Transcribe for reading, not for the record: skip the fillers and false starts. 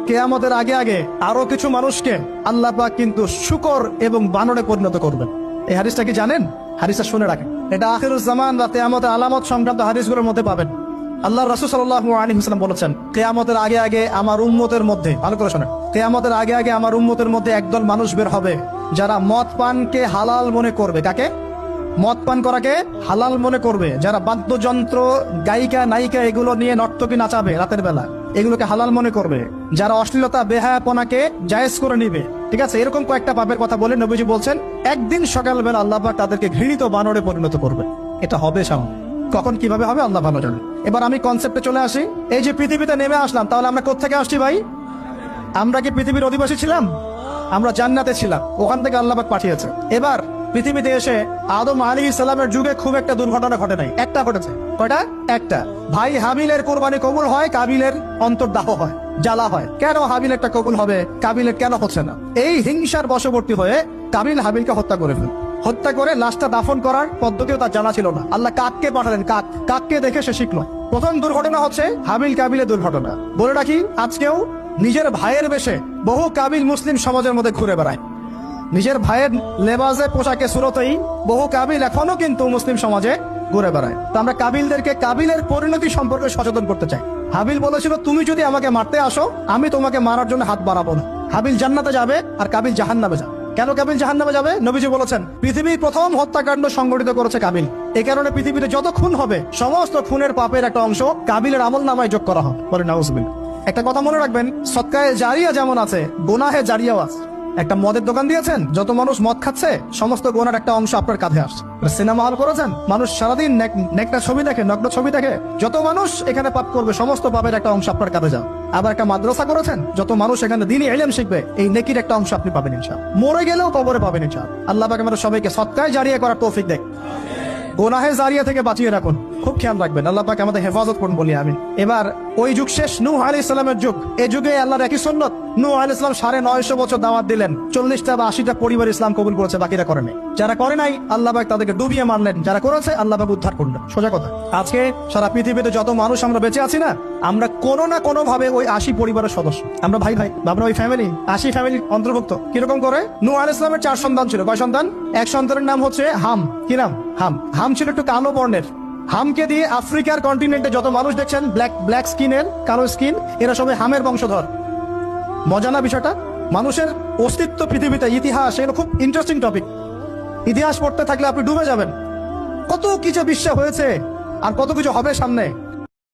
কিয়ামতের আগে আগে আরো কিছু মানুষকে আল্লাহ পাক কিন্তু শূকর এবং বানরে পরিণত করবেন। এই হাদিসটা কি জানেন? হাদিসটা শুনে রাখেন, এটা আখিরুজ জামান বা কিয়ামতের আলামত সংক্রান্ত হাদিসগুলোর মধ্যে পাবেন। আল্লাহ রাসূল সাল্লাল্লাহু আলাইহি ওয়াসাল্লাম বলেছেন, কিয়ামতের আগে আগে আমার উম্মতের মধ্যে, ভালো করে শোনেন, কিয়ামতের আগে আগে আমার উম্মতের মধ্যে একদল মানুষ বের হবে যারা মদ পানকে হালাল মনে করবে। কাকে? মদ পান করাকে হালাল মনে করবে। যারা বাদ্যযন্ত্র, গায়িকা, নায়িকা এগুলো নিয়ে নর্তকী নাচাবে রাতের বেলা, এগুলোকে হালাল মনে করবে। যারা অশ্লীলতা, বেহায়াপনাকে জায়েজ করে নিবে, ঠিক আছে, এরকম কয়েকটা পাপের কথা বলে নবীজি বলছেন একদিন সকালবেলা আল্লাহ পাক তাদেরকে ঘৃণিত বানরে পরিণত করবে। এটা হবে সামনে, কখন কিভাবে হবে আল্লাহ ভালো জানেন। এবার আমি কনসেপ্টে চলে আসি। এই যে পৃথিবীতে নেমে আসলাম, তাহলে আমরা কোত্থেকে আসছি ভাই? আমরা কি পৃথিবীর অধিবাসী ছিলাম? আমরা জান্নাতে ছিলাম, ওখান থেকে আল্লাহ পাক পাঠিয়েছে। এবার পৃথিবীতে এসে আদম আলাইহিস সালামের যুগে খুব একটা দুর্ঘটনা ঘটে নাই, একটা ঘটেছে। কয়টা? একটা। ভাই হাবিলের কোরবানি কবুল হয়, কাবিলের অন্তর্দাহ হয়, জ্বালা হয়। কেন হাবিলেরটা কবুল হবে, কাবিলের কেন হচ্ছে না? এই হিংসার বশবর্তী হয়ে কাবিল হাবিলকে হত্যা করে ফেল। হত্যা করে লাশটা দাফন করার পদ্ধতিও তার জানা ছিল না। আল্লাহ কাককে পাঠালেন, কাককে দেখে সে শিখলো। প্রথম দুর্ঘটনা হচ্ছে হাবিল কাবিলের দুর্ঘটনা। বলে রাখি, আজকেও নিজের ভাইয়ের বেশে বহু কাবিল মুসলিম সমাজের মধ্যে ঘুরে বেড়ায়। নিজের ভাইয়ের লেবাসে, পোশাকে, সুরতেই বহু কাবিল এখনো কিন্তু মুসলিম সমাজে ঘুরে বেড়ায়। তো আমরা কাবিলদেরকে কাবিলের পরিণতি সম্পর্কে সচেতন করতে চাই। হাবিল বলেছিল, তুমি যদি আমাকে মারতে আসো, আমি তোমাকে মারার জন্য হাত বাড়াবো না। হাবিল জান্নাতে যাবে আর কাবিল জাহান্নামে যাবে। কেন কাবিল জাহান্নামে যাবে? নবীজি বলেছেন, পৃথিবীর প্রথম হত্যাকাণ্ড সংগঠিত করেছে কাবিল। এই কারণে পৃথিবীতে যত খুন হবে, সমস্ত খুনের পাপের একটা অংশ কাবিলের আমল নামায় যোগ করা হবে। বলে নাউজুবিল্লাহ। একটা কথা মনে রাখবেন, সদকায়ে জারিয়া যেমন আছে, গুনাহে জারিয়াও আছে। একটা মদের দোকান দিয়েছেন, যত মানুষ মদ খাচ্ছে, সমস্ত গোনার একটা অংশ আপনার কাঁধে আসছে। সিনেমা হল করেছেন, মানুষ সারাদিন নেকটা ছবি দেখে, নগ্ন ছবি দেখে, যত মানুষ এখানে পাপ করবে, সমস্ত পাপের একটা অংশ আপনার কাঁধে যাবে। আবার একটা মাদ্রাসা করেছেন, যত মানুষ এখানে দ্বীনি ইলম শিখবে, এই নেকির একটা অংশ আপনি পাবেন ইনশাআল্লাহ। মরে গেলেও কবরে পাবেন ইনশাআল্লাহ। আল্লাহ পাক আমাদের সবাইকে সদকায়ে জারিয়া করার তৌফিক দেয়, গুনাহে জারিয়া থেকে বাঁচিয়ে রাখুন। খুব খেয়াল রাখবেন, আল্লাহ পাক আমাদের হেফাজত করুন বলি আমি। এবার ওই যুগ শেষ, নূহ আলাইহিস সালামের যুগ। এই যুগে আল্লাহর একই সুন্নত, নূহ আলাইহিস সালাম 950 বছর দাওয়াত দিলেন, 40টা বা 80টা পরিবার ইসলাম কবুল করেছে, বাকিরা করে নাই। যারা করে নাই আল্লাহ পাক তাদেরকে ডুবিয়ে মারলেন, যারা করেছে আল্লাহ পাক উদ্ধার করলেন। সোজা কথা, আজকে সারা পৃথিবীতে যত মানুষ আমরা বেঁচে আছি না, আমরা কোনো না কোনো ভাবে ওই 80 পরিবারের সদস্য। আমরা ভাই ভাই, আমরা ওই ফ্যামিলি, 80 ফ্যামিলির অন্তর্ভুক্ত। কিরকম করে? নূহ আলাইহিস সালামের 4 সন্তান ছিল। কয় সন্তান? এক সন্তানের নাম হচ্ছে হাম। কি নাম? হাম। হাম ছিল একটু কালো বর্ণের। হামকে দিয়ে আফ্রিকার কন্টিনেন্টে যত মানুষ দেখছেন ব্ল্যাক স্কিনের, কালো স্কিন, এরা সবাই হামের বংশধর। মজা না বিষয়টা? মানুষের অস্তিত্ব পৃথিবীতে, ইতিহাস, এগুলো খুব ইন্টারেস্টিং টপিক। ইতিহাস পড়তে থাকলে আপনি ডুবে যাবেন। কত কিছু বিশ্ব হয়েছে আর কত কিছু হবে সামনে।